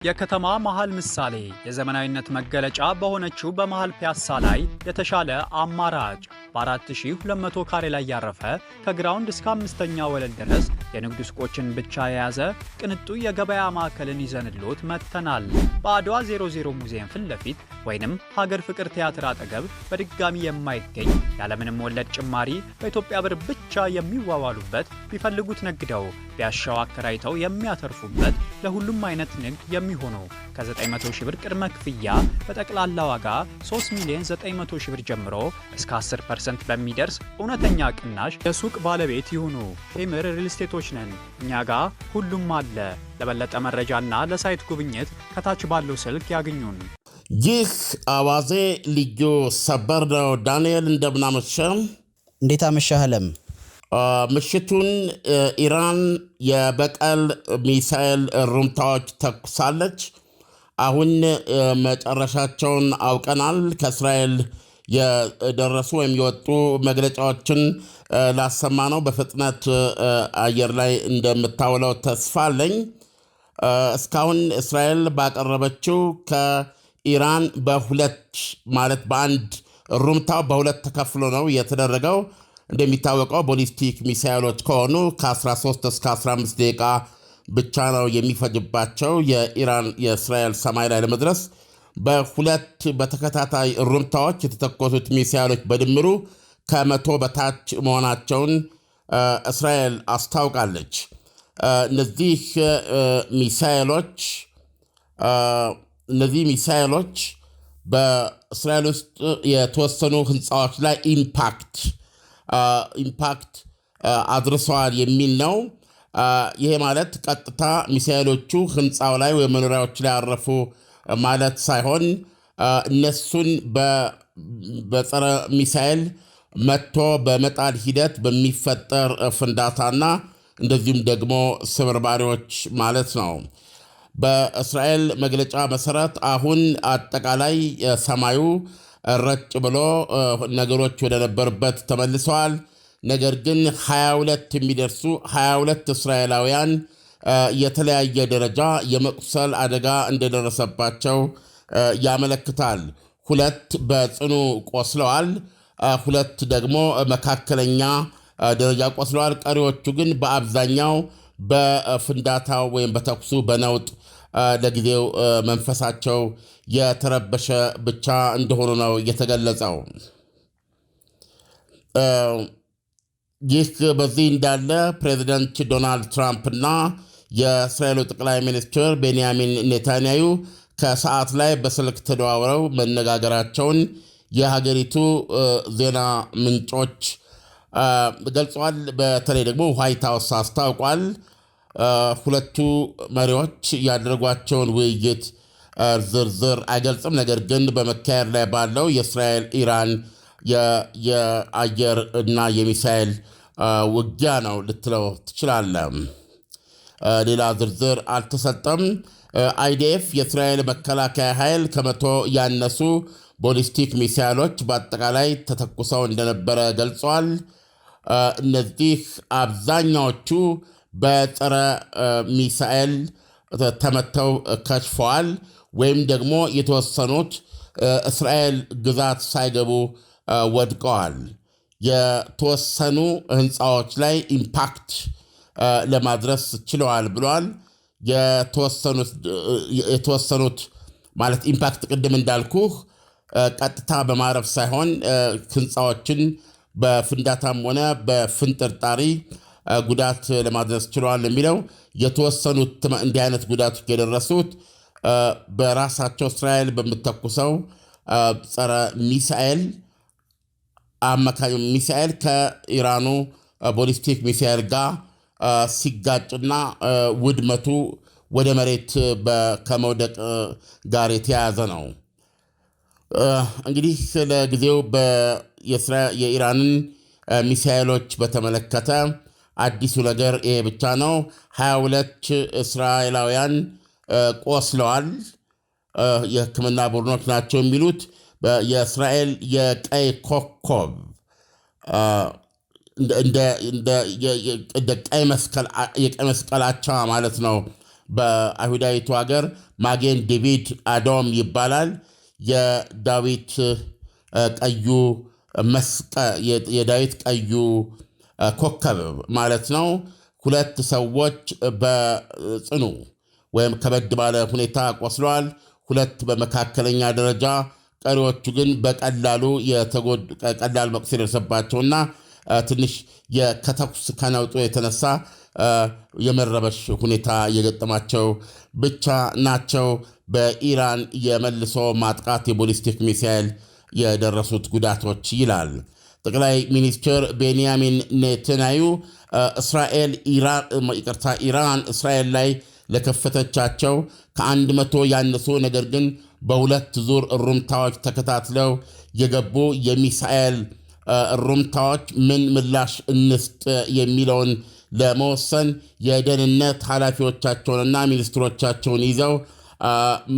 የከተማ መሃል ምሳሌ የዘመናዊነት መገለጫ በሆነችው በመሃል ፒያሳ ላይ የተሻለ አማራጭ በ4200 ካሬ ላይ ያረፈ ከግራውንድ እስከ አምስተኛ ወለል ድረስ የንግድ ሱቆችን ብቻ የያዘ ቅንጡ የገበያ ማዕከልን ይዘንሎት መጥተናል። በአድዋ 00 ሙዚየም ፊት ለፊት ወይንም ሀገር ፍቅር ቲያትር አጠገብ በድጋሚ የማይገኝ ያለምንም ወለድ ጭማሪ በኢትዮጵያ ብር ብቻ የሚዋዋሉበት ቢፈልጉት ነግደው ቢያሻው አከራይተው የሚያተርፉበት ለሁሉም አይነት ንግድ የሚሆኑ ከ900 ሺህ ብር ቅድመ ክፍያ በጠቅላላ ዋጋ 3,900,000 ብር ጀምሮ እስከ 10% በሚደርስ እውነተኛ ቅናሽ የሱቅ ባለቤት ይሁኑ። ቴምር ሪል ስቴቶች ነን። እኛ ጋር ሁሉም አለ። ለበለጠ መረጃና ለሳይት ጉብኝት ከታች ባለው ስልክ ያግኙን። ይህ አዋዜ ልዩ ሰበር ነው። ዳንኤል እንደምናመሸ። እንዴት አመሻህ አለም? ምሽቱን ኢራን የበቀል ሚሳኤል ሩምታዎች ተኩሳለች። አሁን መጨረሻቸውን አውቀናል። ከእስራኤል የደረሱ ወይም የወጡ መግለጫዎችን ላሰማ ነው። በፍጥነት አየር ላይ እንደምታውለው ተስፋ አለኝ። እስካሁን እስራኤል ባቀረበችው ከኢራን በሁለት ማለት በአንድ ሩምታው በሁለት ተከፍሎ ነው የተደረገው። እንደሚታወቀው ቦሊስቲክ ሚሳይሎች ከሆኑ ከ13 እስከ 15 ደቂቃ ብቻ ነው የሚፈጅባቸው የእስራኤል ሰማይ ላይ ለመድረስ። በሁለት በተከታታይ ሩምታዎች የተተኮሱት ሚሳይሎች በድምሩ ከ100 በታች መሆናቸውን እስራኤል አስታውቃለች። እነዚህ ሚሳይሎች በእስራኤል ውስጥ የተወሰኑ ህንፃዎች ላይ ኢምፓክት አድርሰዋል የሚል ነው። ይሄ ማለት ቀጥታ ሚሳኤሎቹ ህንፃው ላይ ወይ መኖሪያዎች ላይ ያረፉ ማለት ሳይሆን እነሱን በጸረ ሚሳኤል መጥቶ በመጣል ሂደት በሚፈጠር ፍንዳታና እንደዚሁም ደግሞ ስብርባሪዎች ማለት ነው። በእስራኤል መግለጫ መሰረት አሁን አጠቃላይ ሰማዩ ረጭ ብሎ ነገሮች ወደ ነበሩበት ተመልሰዋል። ነገር ግን 22 እስራኤላውያን የተለያየ ደረጃ የመቁሰል አደጋ እንደደረሰባቸው ያመለክታል። 2 በጽኑ ቆስለዋል፣ 2 ደግሞ መካከለኛ ደረጃ ቆስለዋል። ቀሪዎቹ ግን በአብዛኛው በፍንዳታው ወይም በተኩሱ በነውጥ ለጊዜው መንፈሳቸው የተረበሸ ብቻ እንደሆኑ ነው የተገለጸው። ይህ በዚህ እንዳለ ፕሬዚደንት ዶናልድ ትራምፕና የእስራኤሉ ጠቅላይ ሚኒስትር ቤንያሚን ኔታንያሁ ከሰዓት ላይ በስልክ ተደዋውረው መነጋገራቸውን የሀገሪቱ ዜና ምንጮች ገልጸዋል። በተለይ ደግሞ ዋይት ሃውስ አስታውቋል። ሁለቱ መሪዎች ያደረጓቸውን ውይይት ዝርዝር አይገልጽም። ነገር ግን በመካሄድ ላይ ባለው የእስራኤል ኢራን የአየር እና የሚሳኤል ውጊያ ነው ልትለው ትችላለ። ሌላ ዝርዝር አልተሰጠም። አይዲኤፍ የእስራኤል መከላከያ ኃይል ከ100 ያነሱ ቦሊስቲክ ሚሳኤሎች በአጠቃላይ ተተኩሰው እንደነበረ ገልጿል። እነዚህ አብዛኛዎቹ በጸረ ሚሳኤል ተመተው ከሽፈዋል ወይም ደግሞ የተወሰኑት እስራኤል ግዛት ሳይገቡ ወድቀዋል። የተወሰኑ ህንፃዎች ላይ ኢምፓክት ለማድረስ ችለዋል ብሏል። የተወሰኑት ማለት ኢምፓክት ቅድም እንዳልኩህ ቀጥታ በማረፍ ሳይሆን ህንፃዎችን በፍንዳታም ሆነ በፍንጥርጣሪ ጉዳት ለማድረስ ችለዋል የሚለው። የተወሰኑት እንዲህ አይነት ጉዳቶች የደረሱት በራሳቸው እስራኤል በምተኩሰው ጸረ ሚሳኤል ሚሳኤል ከኢራኑ ቦሊስቲክ ሚሳኤል ጋር ሲጋጭና ውድመቱ ወደ መሬት ከመውደቅ ጋር የተያያዘ ነው። እንግዲህ ለጊዜው የኢራንን ሚሳኤሎች በተመለከተ አዲሱ ነገር ይሄ ብቻ ነው። 22 እስራኤላውያን ቆስለዋል። የሕክምና ቡድኖች ናቸው የሚሉት። የእስራኤል የቀይ ኮከብ እንደ ቀይ መስቀል አቻ ማለት ነው በአይሁዳዊቱ ሀገር ማጌን ዴቪድ አዶም ይባላል። የዳዊት ቀዩ የዳዊት ቀዩ ኮከብ ማለት ነው። ሁለት ሰዎች በጽኑ ወይም ከበድ ባለ ሁኔታ ቆስለዋል። ሁለት በመካከለኛ ደረጃ፣ ቀሪዎቹ ግን በቀላሉ ቀላል መቁሰል የደረሰባቸውና ትንሽ ከተኩስ ከነውጡ የተነሳ የመረበሽ ሁኔታ የገጠማቸው ብቻ ናቸው። በኢራን የመልሶ ማጥቃት የቦሊስቲክ ሚሳኤል የደረሱት ጉዳቶች ይላል ጠቅላይ ሚኒስትር ቤንያሚን ኔታንያሁ። ኢራን እስራኤል ላይ ለከፈተቻቸው ከ100 ያነሱ ነገር ግን በሁለት ዙር እሩምታዎች ተከታትለው የገቡ የሚሳኤል እሩምታዎች ምን ምላሽ እንስጥ የሚለውን ለመወሰን የደህንነት ኃላፊዎቻቸውንና ሚኒስትሮቻቸውን ይዘው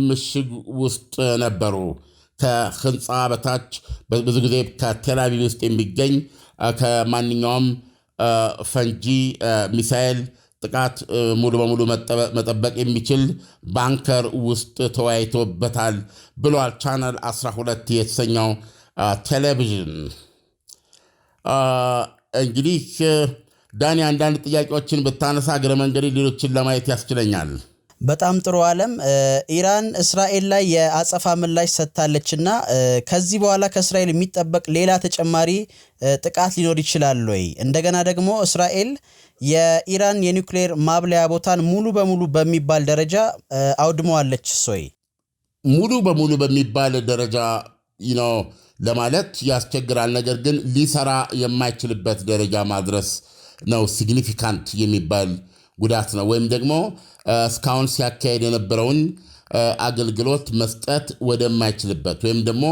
ምሽግ ውስጥ ነበሩ። ከህንፃ በታች ብዙ ጊዜ ከቴልአቪቭ ውስጥ የሚገኝ ከማንኛውም ፈንጂ ሚሳኤል ጥቃት ሙሉ በሙሉ መጠበቅ የሚችል ባንከር ውስጥ ተወያይቶበታል ብሏል ቻናል 12 የተሰኘው ቴሌቪዥን። እንግዲህ ዳኒ አንዳንድ ጥያቄዎችን ብታነሳ እግረ መንገድ ሌሎችን ለማየት ያስችለኛል። በጣም ጥሩ ዓለም። ኢራን እስራኤል ላይ የአጸፋ ምላሽ ሰጥታለችና ከዚህ በኋላ ከእስራኤል የሚጠበቅ ሌላ ተጨማሪ ጥቃት ሊኖር ይችላል ወይ? እንደገና ደግሞ እስራኤል የኢራን የኒውክሌር ማብለያ ቦታን ሙሉ በሙሉ በሚባል ደረጃ አውድመዋለች ወይ? ሙሉ በሙሉ በሚባል ደረጃ ለማለት ያስቸግራል። ነገር ግን ሊሰራ የማይችልበት ደረጃ ማድረስ ነው ሲግኒፊካንት የሚባል ጉዳት ነው። ወይም ደግሞ እስካሁን ሲያካሄድ የነበረውን አገልግሎት መስጠት ወደማይችልበት ወይም ደግሞ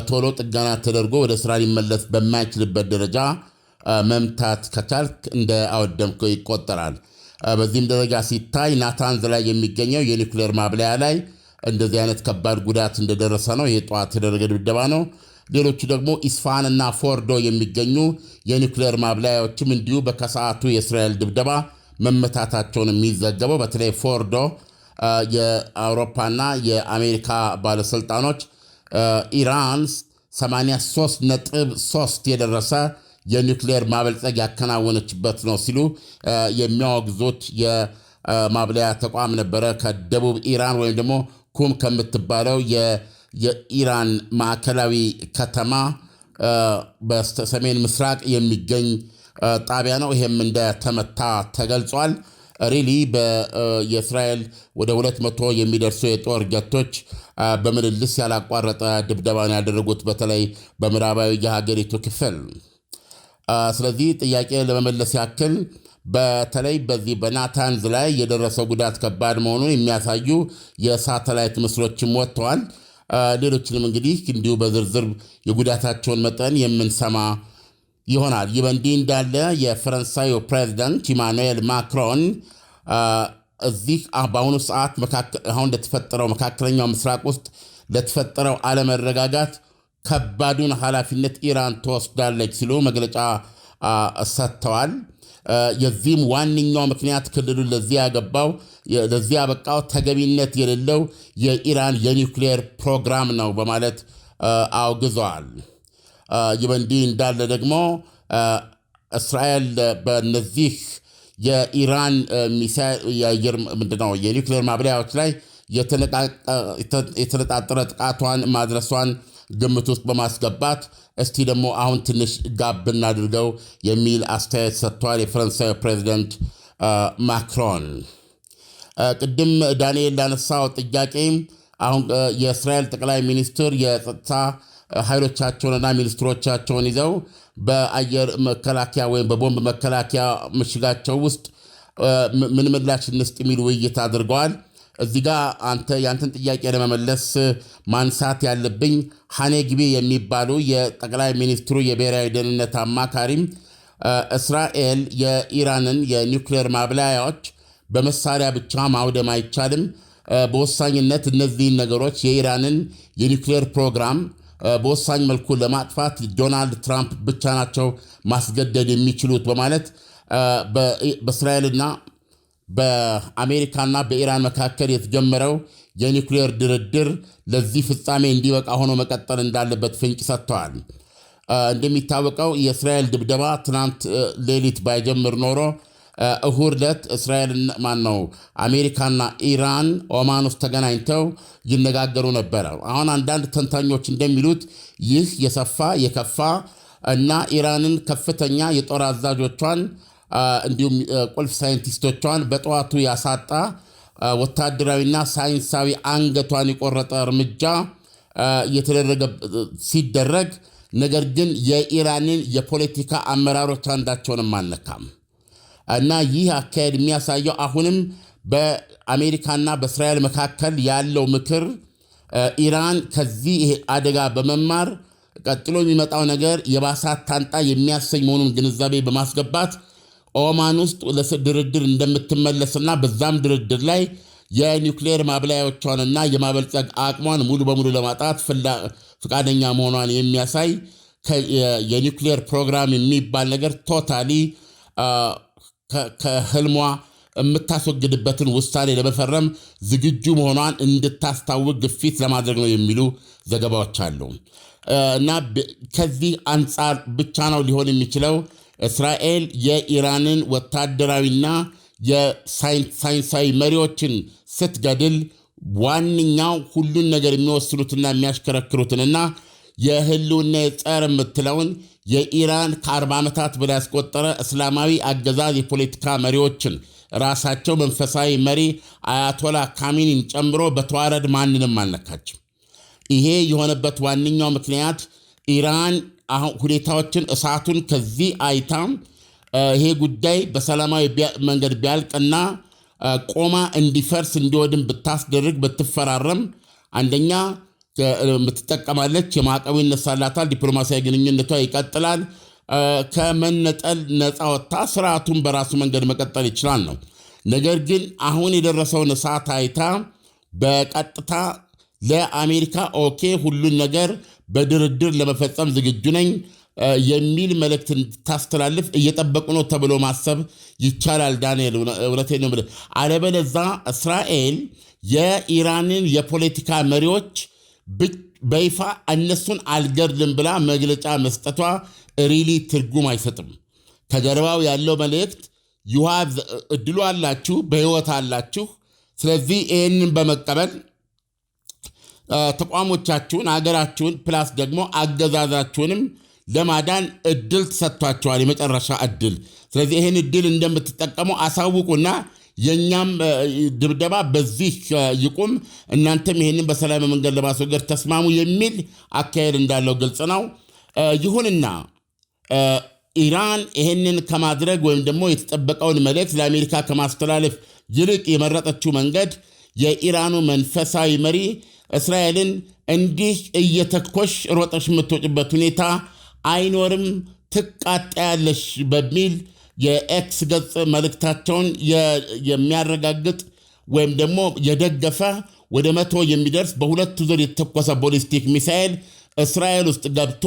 ቶሎ ጥገና ተደርጎ ወደ ስራ ሊመለስ በማይችልበት ደረጃ መምታት ከቻልክ እንደ አወደምከው ይቆጠራል። በዚህም ደረጃ ሲታይ ናታንዝ ላይ የሚገኘው የኒውክሌር ማብለያ ላይ እንደዚህ አይነት ከባድ ጉዳት እንደደረሰ ነው። ይህ ጠዋት የተደረገ ድብደባ ነው። ሌሎቹ ደግሞ ኢስፋሃን እና ፎርዶ የሚገኙ የኒውክሌር ማብለያዎችም እንዲሁ በከሰዓቱ የእስራኤል ድብደባ መመታታቸውን የሚዘገበው በተለይ ፎርዶ የአውሮፓና የአሜሪካ ባለሥልጣኖች ኢራን 83.3 የደረሰ የኒውክሌር ማበልጸግ ያከናወነችበት ነው ሲሉ የሚያወግዙት የማብለያ ተቋም ነበረ። ከደቡብ ኢራን ወይም ደግሞ ኩም ከምትባለው የኢራን ማዕከላዊ ከተማ በሰሜን ምስራቅ የሚገኝ ጣቢያ ነው። ይሄም እንደተመታ ተገልጿል። ሪሊ የእስራኤል ወደ 200 የሚደርሱ የጦር ጀቶች በምልልስ ያላቋረጠ ድብደባን ያደረጉት በተለይ በምዕራባዊ የሀገሪቱ ክፍል። ስለዚህ ጥያቄ ለመመለስ ያክል በተለይ በዚህ በናታንዝ ላይ የደረሰው ጉዳት ከባድ መሆኑን የሚያሳዩ የሳተላይት ምስሎችም ወጥተዋል። ሌሎችንም እንግዲህ እንዲሁ በዝርዝር የጉዳታቸውን መጠን የምንሰማ ይሆናል። ይህ በእንዲህ እንዳለ የፈረንሳዩ ፕሬዚዳንት ኢማኑኤል ማክሮን እዚህ በአሁኑ ሰዓት አሁን ለተፈጠረው መካከለኛው ምስራቅ ውስጥ ለተፈጠረው አለመረጋጋት ከባዱን ኃላፊነት ኢራን ትወስዳለች ሲሉ መግለጫ ሰጥተዋል። የዚህም ዋነኛው ምክንያት ክልሉን ለዚህ ያበቃው ተገቢነት የሌለው የኢራን የኒውክሌር ፕሮግራም ነው በማለት አውግዘዋል። ይህ በእንዲህ እንዳለ ደግሞ እስራኤል በእነዚህ የኢራን የኒውክሌር ማብለያዎች ላይ የተነጣጠረ ጥቃቷን ማድረሷን ግምት ውስጥ በማስገባት እስቲ ደግሞ አሁን ትንሽ ጋብ እናድርገው የሚል አስተያየት ሰጥቷል የፈረንሳይ ፕሬዚደንት ማክሮን። ቅድም ዳንኤል ላነሳው ጥያቄ አሁን የእስራኤል ጠቅላይ ሚኒስትር የጸጥታ ኃይሎቻቸውንና ሚኒስትሮቻቸውን ይዘው በአየር መከላከያ ወይም በቦምብ መከላከያ ምሽጋቸው ውስጥ ምን ምላሽ እንስጥ የሚል ውይይት አድርገዋል። እዚህ ጋር ያንተን ጥያቄ ለመመለስ ማንሳት ያለብኝ ሐኔግቢ የሚባሉ የጠቅላይ ሚኒስትሩ የብሔራዊ ደህንነት አማካሪም እስራኤል የኢራንን የኒውክሌር ማብላያዎች በመሳሪያ ብቻ ማውደም አይቻልም፣ በወሳኝነት እነዚህን ነገሮች የኢራንን የኒውክሌር ፕሮግራም በወሳኝ መልኩ ለማጥፋት ዶናልድ ትራምፕ ብቻ ናቸው ማስገደድ የሚችሉት በማለት በእስራኤልና በአሜሪካና በኢራን መካከል የተጀመረው የኒውክሌር ድርድር ለዚህ ፍጻሜ እንዲበቃ ሆኖ መቀጠል እንዳለበት ፍንጭ ሰጥተዋል። እንደሚታወቀው የእስራኤል ድብደባ ትናንት ሌሊት ባይጀምር ኖሮ እሁድ ዕለት አሜሪካና ኢራን ኦማን ውስጥ ተገናኝተው ይነጋገሩ ነበረ። አሁን አንዳንድ ተንታኞች እንደሚሉት ይህ የከፋ እና ኢራንን ከፍተኛ የጦር አዛዦቿን እንዲሁም ቁልፍ ሳይንቲስቶቿን በጠዋቱ ያሳጣ ወታደራዊና ሳይንሳዊ አንገቷን የቆረጠ እርምጃ ሲደረግ ነገር ግን የኢራንን የፖለቲካ አመራሮች አንዳቸውንም አልነካም እና ይህ አካሄድ የሚያሳየው አሁንም በአሜሪካና በእስራኤል መካከል ያለው ምክር ኢራን ከዚህ አደጋ በመማር ቀጥሎ የሚመጣው ነገር የባሳት ታንጣ የሚያሰኝ መሆኑን ግንዛቤ በማስገባት ኦማን ውስጥ ለድርድር እንደምትመለስና በዛም ድርድር ላይ የኒውክሌር ማብላያዎቿንና የማበልጸግ አቅሟን ሙሉ በሙሉ ለማጣት ፈቃደኛ መሆኗን የሚያሳይ የኒውክሌር ፕሮግራም የሚባል ነገር ቶታሊ ከህልሟ የምታስወግድበትን ውሳኔ ለመፈረም ዝግጁ መሆኗን እንድታስታውቅ ግፊት ለማድረግ ነው የሚሉ ዘገባዎች አሉ እና ከዚህ አንጻር ብቻ ነው ሊሆን የሚችለው እስራኤል የኢራንን ወታደራዊና የሳይንሳዊ መሪዎችን ስትገድል ዋነኛው ሁሉን ነገር የሚወስኑትና የሚያሽከረክሩትንና የህልውና የጸር የምትለውን የኢራን ከ40 ዓመታት በላይ ያስቆጠረ እስላማዊ አገዛዝ የፖለቲካ መሪዎችን ራሳቸው መንፈሳዊ መሪ አያቶላ ካሚኒን ጨምሮ በተዋረድ ማንንም አልነካችም። ይሄ የሆነበት ዋነኛው ምክንያት ኢራን ሁኔታዎችን እሳቱን ከዚህ አይታም ይሄ ጉዳይ በሰላማዊ መንገድ ቢያልቅና ቆማ እንዲፈርስ እንዲወድም ብታስደርግ ብትፈራረም አንደኛ ምትጠቀማለች፣ የማዕቀቡ ይነሳላታል፣ ዲፕሎማሲያዊ ግንኙነቷ ይቀጥላል፣ ከመነጠል ነፃ ወጥታ ስርዓቱን በራሱ መንገድ መቀጠል ይችላል ነው። ነገር ግን አሁን የደረሰውን እሳት አይታ በቀጥታ ለአሜሪካ ኦኬ ሁሉን ነገር በድርድር ለመፈጸም ዝግጁ ነኝ የሚል መልእክት እንድታስተላልፍ እየጠበቁ ነው ተብሎ ማሰብ ይቻላል። ዳንኤል እውነቴን ነው። አለበለዛ እስራኤል የኢራንን የፖለቲካ መሪዎች በይፋ እነሱን አልገድልም ብላ መግለጫ መስጠቷ ሪሊ ትርጉም አይሰጥም። ከጀርባው ያለው መልእክት እድሉ አላችሁ፣ በህይወት አላችሁ። ስለዚህ ይህንን በመቀበል ተቋሞቻችሁን፣ አገራችሁን ፕላስ ደግሞ አገዛዛችሁንም ለማዳን እድል ተሰጥቷቸዋል፣ የመጨረሻ እድል። ስለዚህ ይህን እድል እንደምትጠቀሙ አሳውቁና የኛም ድብደባ በዚህ ይቁም፣ እናንተም ይህንን በሰላም መንገድ ለማስወገድ ተስማሙ የሚል አካሄድ እንዳለው ግልጽ ነው። ይሁንና ኢራን ይህንን ከማድረግ ወይም ደግሞ የተጠበቀውን መልእክት ለአሜሪካ ከማስተላለፍ ይልቅ የመረጠችው መንገድ የኢራኑ መንፈሳዊ መሪ እስራኤልን እንዲህ እየተኮሽ ሮጠሽ የምትወጭበት ሁኔታ አይኖርም፣ ትቃጣያለሽ በሚል የኤክስ ገጽ መልእክታቸውን የሚያረጋግጥ ወይም ደግሞ የደገፈ ወደ 100 የሚደርስ በሁለቱ ዙር የተተኮሰ ቦሊስቲክ ሚሳኤል እስራኤል ውስጥ ገብቶ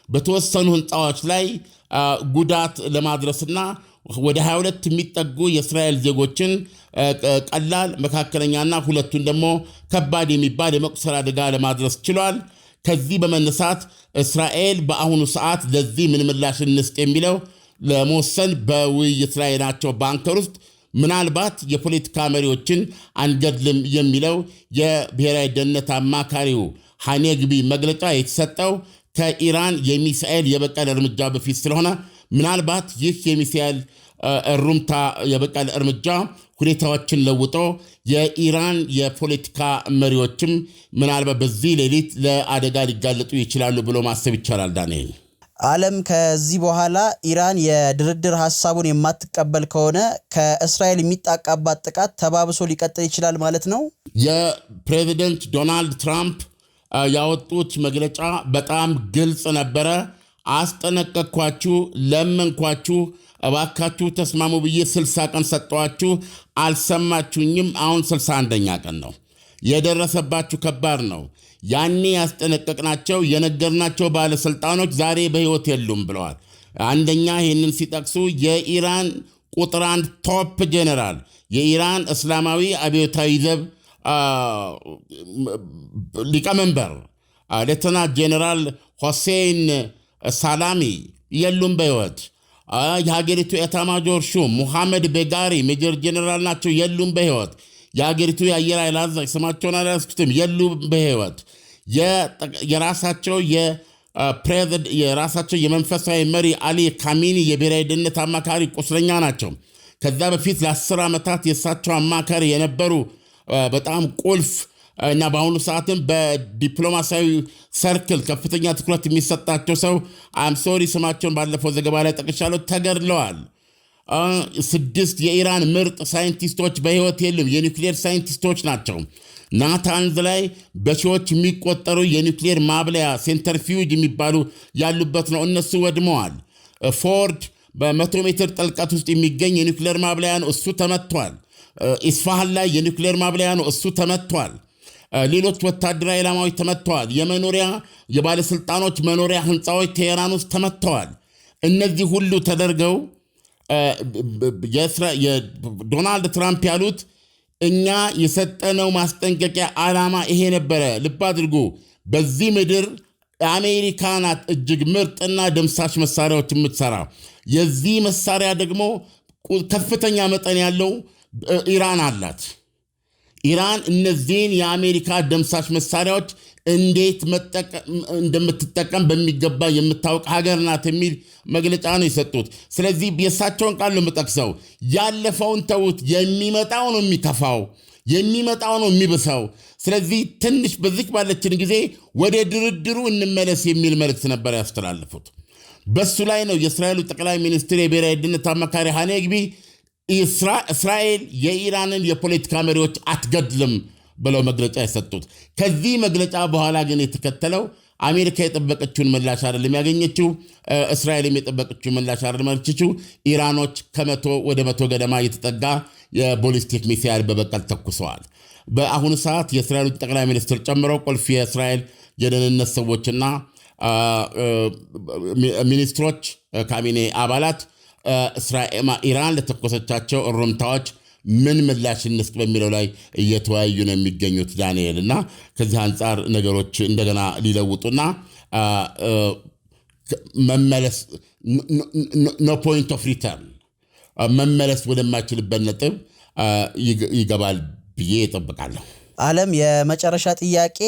በተወሰኑ ህንፃዎች ላይ ጉዳት ለማድረስና ወደ 22 የሚጠጉ የእስራኤል ዜጎችን ቀላል፣ መካከለኛና ሁለቱን ደግሞ ከባድ የሚባል የመቁሰል አደጋ ለማድረስ ችሏል። ከዚህ በመነሳት እስራኤል በአሁኑ ሰዓት ለዚህ ምን ምላሽ እንስጥ የሚለው ለመወሰን በውይይት ላይ ናቸው። ባንከር ውስጥ ምናልባት የፖለቲካ መሪዎችን አንገድልም የሚለው የብሔራዊ ደህንነት አማካሪው ሐኔግቢ መግለጫ የተሰጠው ከኢራን የሚሳኤል የበቀል እርምጃ በፊት ስለሆነ ምናልባት ይህ የሚሳኤል እሩምታ የበቀል እርምጃ ሁኔታዎችን ለውጦ የኢራን የፖለቲካ መሪዎችም ምናልባት በዚህ ሌሊት ለአደጋ ሊጋለጡ ይችላሉ ብሎ ማሰብ ይቻላል። ዳንኤል ዓለም ከዚህ በኋላ ኢራን የድርድር ሐሳቡን የማትቀበል ከሆነ ከእስራኤል የሚጣቃባት ጥቃት ተባብሶ ሊቀጥል ይችላል ማለት ነው። የፕሬዚደንት ዶናልድ ትራምፕ ያወጡት መግለጫ በጣም ግልጽ ነበረ። አስጠነቀቅኳችሁ፣ ለመንኳችሁ፣ እባካችሁ ተስማሙ ብዬ 60 ቀን ሰጠኋችሁ፣ አልሰማችሁኝም። አሁን 61ኛ ቀን ነው። የደረሰባችሁ ከባድ ነው። ያኔ ያስጠነቀቅናቸው የነገርናቸው ባለስልጣኖች ዛሬ በህይወት የሉም ብለዋል። አንደኛ ይህንን ሲጠቅሱ የኢራን ቁጥር 1 ቶፕ ጄኔራል የኢራን እስላማዊ አብዮታዊ ዘብ ሊቀመንበር ሌተና ጄኔራል ሆሴን ሳላሚ የሉም በሕይወት። የሀገሪቱ ኤታማጆር ሹም ሙሐመድ ቤጋሪ ሜጀር ጄኔራል ናቸው፣ የሉም በሕይወት። የሀገሪቱ የአየር ኃይል አዛዥ ስማቸውን አላስኩትም፣ የሉም በሕይወት። የራሳቸው የመንፈሳዊ መሪ አሊ ካሚኒ የብሔራዊ ደህንነት አማካሪ ቁስለኛ ናቸው። ከዛ በፊት ለ10 ዓመታት የእሳቸው አማካሪ የነበሩ በጣም ቁልፍ እና በአሁኑ ሰዓትም በዲፕሎማሲያዊ ሰርክል ከፍተኛ ትኩረት የሚሰጣቸው ሰው አምሶሪ ስማቸውን ባለፈው ዘገባ ላይ ጠቅሻለሁ፣ ተገድለዋል። 6 የኢራን ምርጥ ሳይንቲስቶች በሕይወት የሉም። የኒውክሌር ሳይንቲስቶች ናቸው። ናታንዝ ላይ በሺዎች የሚቆጠሩ የኒውክሌር ማብለያ ሴንተርፊውጅ የሚባሉ ያሉበት ነው። እነሱ ወድመዋል። ፎርድ በ100 ሜትር ጥልቀት ውስጥ የሚገኝ የኒውክሌር ማብለያ ነው፣ እሱ ተመቷል። ኢስፋሃን ላይ የኒውክሌር ማብለያ ነው፣ እሱ ተመቷል። ሌሎች ወታደራዊ ዓላማዎች ተመተዋል። የባለሥልጣኖች መኖሪያ ሕንፃዎች ቴሄራን ውስጥ ተመተዋል። እነዚህ ሁሉ ተደርገው ዶናልድ ትራምፕ ያሉት እኛ የሰጠነው ማስጠንቀቂያ ዓላማ ይሄ ነበረ። ልብ አድርጉ፣ በዚህ ምድር አሜሪካ ናት እጅግ ምርጥና ደምሳሽ መሳሪያዎች የምትሰራ። የዚህ መሳሪያ ደግሞ ከፍተኛ መጠን ያለው ኢራን አላት። ኢራን እነዚህን የአሜሪካ ደምሳሽ መሳሪያዎች እንዴት እንደምትጠቀም በሚገባ የምታውቅ ሀገር ናት የሚል መግለጫ ነው የሰጡት። ስለዚህ የእሳቸውን ቃል ነው የምጠቅሰው። ያለፈውን ተዉት፣ የሚመጣው ነው የሚከፋው፣ የሚመጣው ነው የሚብሰው። ስለዚህ ትንሽ በዚህ ባለችን ጊዜ ወደ ድርድሩ እንመለስ የሚል መልእክት ነበር ያስተላልፉት። በሱ ላይ ነው የእስራኤሉ ጠቅላይ ሚኒስትር የብሔራዊ ደህንነት አማካሪ ሃኔግቢ እስራኤል የኢራንን የፖለቲካ መሪዎች አትገድልም ብለው መግለጫ የሰጡት። ከዚህ መግለጫ በኋላ ግን የተከተለው አሜሪካ የጠበቀችውን ምላሽ አይደለም ያገኘችው፣ እስራኤልም የጠበቀችውን ምላሽ አይደለም ያገኘችው። ኢራኖች ወደ 100 ገደማ የተጠጋ የቦሊስቲክ ሚሳይል በበቀል ተኩሰዋል። በአሁኑ ሰዓት የእስራኤሉ ጠቅላይ ሚኒስትር ጨምረው ቁልፍ የእስራኤል የደህንነት ሰዎችና ሚኒስትሮች ካቢኔ አባላት ኢራን ለተኮሰቻቸው እሩምታዎች ምን ምላሽ እንስጥ በሚለው ላይ እየተወያዩ ነው የሚገኙት ዳንኤል። እና ከዚህ አንጻር ነገሮች እንደገና ሊለውጡና መመለስ ኖ ፖይንት ኦፍ ሪተርን መመለስ ወደማይችልበት ነጥብ ይገባል ብዬ እጠብቃለሁ። ዓለም የመጨረሻ ጥያቄ፣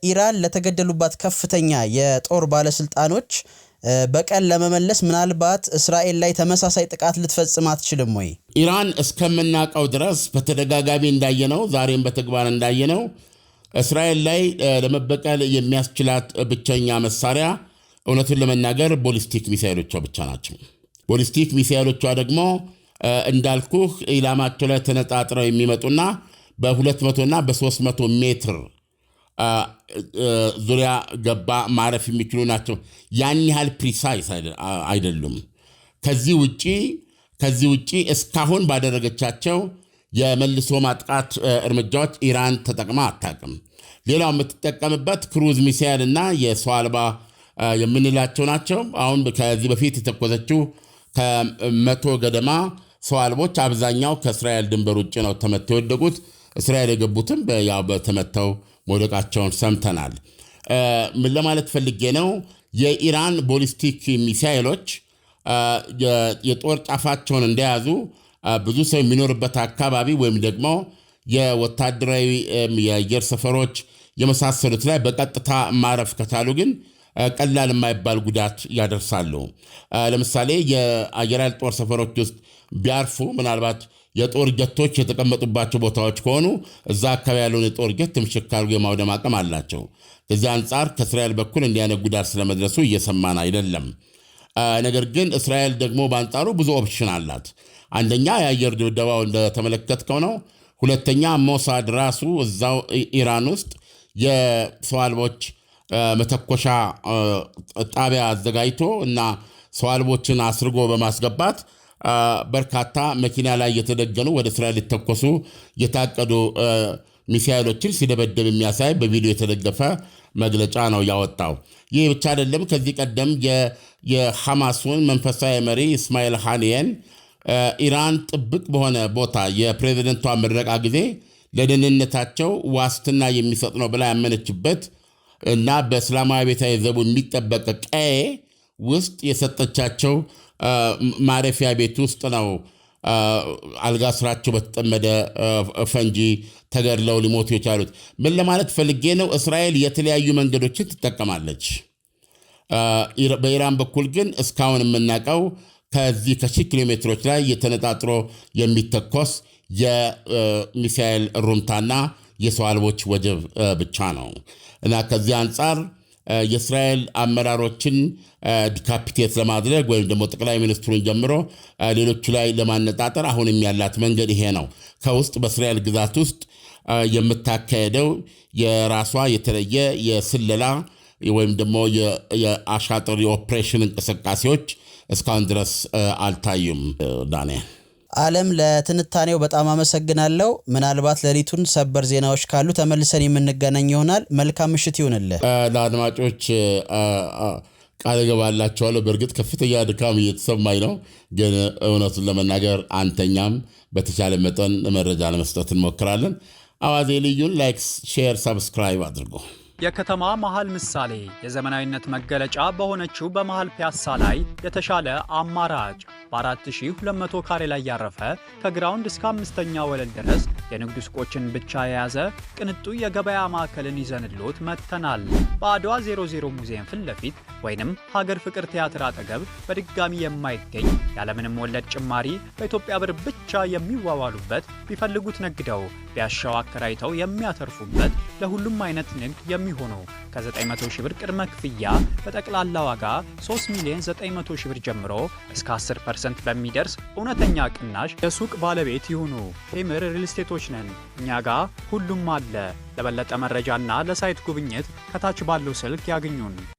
ኢራን ለተገደሉባት ከፍተኛ የጦር ባለስልጣኖች በቀል ለመመለስ ምናልባት እስራኤል ላይ ተመሳሳይ ጥቃት ልትፈጽም አትችልም ወይ? ኢራን እስከምናውቀው ድረስ በተደጋጋሚ እንዳየነው፣ ዛሬም በተግባር እንዳየነው እስራኤል ላይ ለመበቀል የሚያስችላት ብቸኛ መሳሪያ እውነቱን ለመናገር ቦሊስቲክ ሚሳይሎቿ ብቻ ናቸው። ቦሊስቲክ ሚሳይሎቿ ደግሞ እንዳልኩህ ኢላማቸው ላይ ተነጣጥረው የሚመጡና በ200 እና በ300 ሜትር ዙሪያ ገባ ማረፍ የሚችሉ ናቸው። ያን ያህል ፕሪሳይስ አይደሉም። ከዚህ ውጪ እስካሁን ባደረገቻቸው የመልሶ ማጥቃት እርምጃዎች ኢራን ተጠቅማ አታውቅም። ሌላው የምትጠቀምበት ክሩዝ ሚሳይል እና የሰው አልባ የምንላቸው ናቸው። አሁን ከዚህ በፊት የተኮሰችው 100 ገደማ ሰው አልቦች አብዛኛው ከእስራኤል ድንበር ውጭ ነው ተመተው የወደቁት። እስራኤል የገቡትም በተመተው መውደቃቸውን ሰምተናል። ምን ለማለት ፈልጌ ነው? የኢራን ቦሊስቲክ ሚሳይሎች የጦር ጫፋቸውን እንደያዙ ብዙ ሰው የሚኖርበት አካባቢ ወይም ደግሞ የወታደራዊ የአየር ሰፈሮች የመሳሰሉት ላይ በቀጥታ ማረፍ ከቻሉ ግን ቀላል የማይባል ጉዳት ያደርሳሉ። ለምሳሌ የአየር ኃይል ጦር ሰፈሮች ውስጥ ቢያርፉ ምናልባት የጦር ጀቶች የተቀመጡባቸው ቦታዎች ከሆኑ እዛ አካባቢ ያለውን የጦር ጀት ምሽክ አድርጎ የማውደም አቅም አላቸው። ከዚህ አንጻር ከእስራኤል በኩል እንዲህ ዓይነት ጉዳት ስለመድረሱ እየሰማን አይደለም። ነገር ግን እስራኤል ደግሞ በአንጻሩ ብዙ ኦፕሽን አላት። አንደኛ የአየር ድብደባው እንደተመለከትከው ነው። ሁለተኛ ሞሳድ ራሱ እዛው ኢራን ውስጥ የሰው አልቦች መተኮሻ ጣቢያ አዘጋጅቶ እና ሰው አልቦችን አስርጎ በማስገባት በርካታ መኪና ላይ የተደገኑ ወደ እስራኤል ሊተኮሱ የታቀዱ ሚሳይሎችን ሲደበደብ የሚያሳይ በቪዲዮ የተደገፈ መግለጫ ነው ያወጣው። ይህ ብቻ አይደለም። ከዚህ ቀደም የሐማሱን መንፈሳዊ መሪ እስማኤል ሐኒየን ኢራን ጥብቅ በሆነ ቦታ የፕሬዝደንቷ ምረቃ ጊዜ ለደህንነታቸው ዋስትና የሚሰጥ ነው ብላ ያመነችበት እና በእስላማዊ ቤታዊ ዘቡ የሚጠበቅ ቀዬ ውስጥ የሰጠቻቸው ማረፊያ ቤት ውስጥ ነው አልጋ ስራቸው በተጠመደ ፈንጂ ተገድለው ሊሞቱ የቻሉት። ምን ለማለት ፈልጌ ነው? እስራኤል የተለያዩ መንገዶችን ትጠቀማለች። በኢራን በኩል ግን እስካሁን የምናውቀው ከዚህ ከ1000 ኪሎ ሜትሮች ላይ የተነጣጥሮ የሚተኮስ የሚሳኤል ሩምታና የሰው አልቦች ወጀብ ብቻ ነው እና ከዚህ አንጻር የእስራኤል አመራሮችን ዲካፒቴት ለማድረግ ወይም ደግሞ ጠቅላይ ሚኒስትሩን ጀምሮ ሌሎቹ ላይ ለማነጣጠር አሁንም ያላት መንገድ ይሄ ነው። ከውስጥ በእስራኤል ግዛት ውስጥ የምታካሄደው የራሷ የተለየ የስለላ ወይም ደግሞ የአሻጥር የኦፕሬሽን እንቅስቃሴዎች እስካሁን ድረስ አልታዩም። ዳንኤል ዓለም ለትንታኔው በጣም አመሰግናለሁ። ምናልባት ሌሊቱን ሰበር ዜናዎች ካሉ ተመልሰን የምንገናኝ ይሆናል። መልካም ምሽት ይሁንልህ። ለአድማጮች ቃል እገባላቸዋለሁ። በእርግጥ ከፍተኛ ድካም እየተሰማኝ ነው፣ ግን እውነቱን ለመናገር አንተኛም። በተቻለ መጠን መረጃ ለመስጠት እንሞክራለን። አዋዜ ልዩን ላይክ፣ ሼር፣ ሰብስክራይብ አድርጎ የከተማ መሃል ምሳሌ የዘመናዊነት መገለጫ በሆነችው በመሃል ፒያሳ ላይ የተሻለ አማራጭ በ4200 ካሬ ላይ ያረፈ ከግራውንድ እስከ 5ኛ ወለል ድረስ የንግድ ሱቆችን ብቻ የያዘ ቅንጡ የገበያ ማዕከልን ይዘንሎት መጥተናል። በአድዋ 00 ሙዚየም ፊት ለፊት ወይንም ሀገር ፍቅር ቲያትር አጠገብ በድጋሚ የማይገኝ ያለምንም ወለድ ጭማሪ በኢትዮጵያ ብር ብቻ የሚዋዋሉበት፣ ቢፈልጉት ነግደው ቢያሻው አከራይተው የሚያተርፉበት፣ ለሁሉም አይነት ንግድ የሚሆኑ ከ900 ሺህ ብር ቅድመ ክፍያ በጠቅላላ ዋጋ 3,900,000 ብር ጀምሮ እስከ 10% በሚደርስ እውነተኛ ቅናሽ የሱቅ ባለቤት ይሁኑ። ቴምር ሪል ስቴቶች ነን። እኛ ጋር ሁሉም አለ። ለበለጠ መረጃና ለሳይት ጉብኝት ከታች ባለው ስልክ ያግኙን።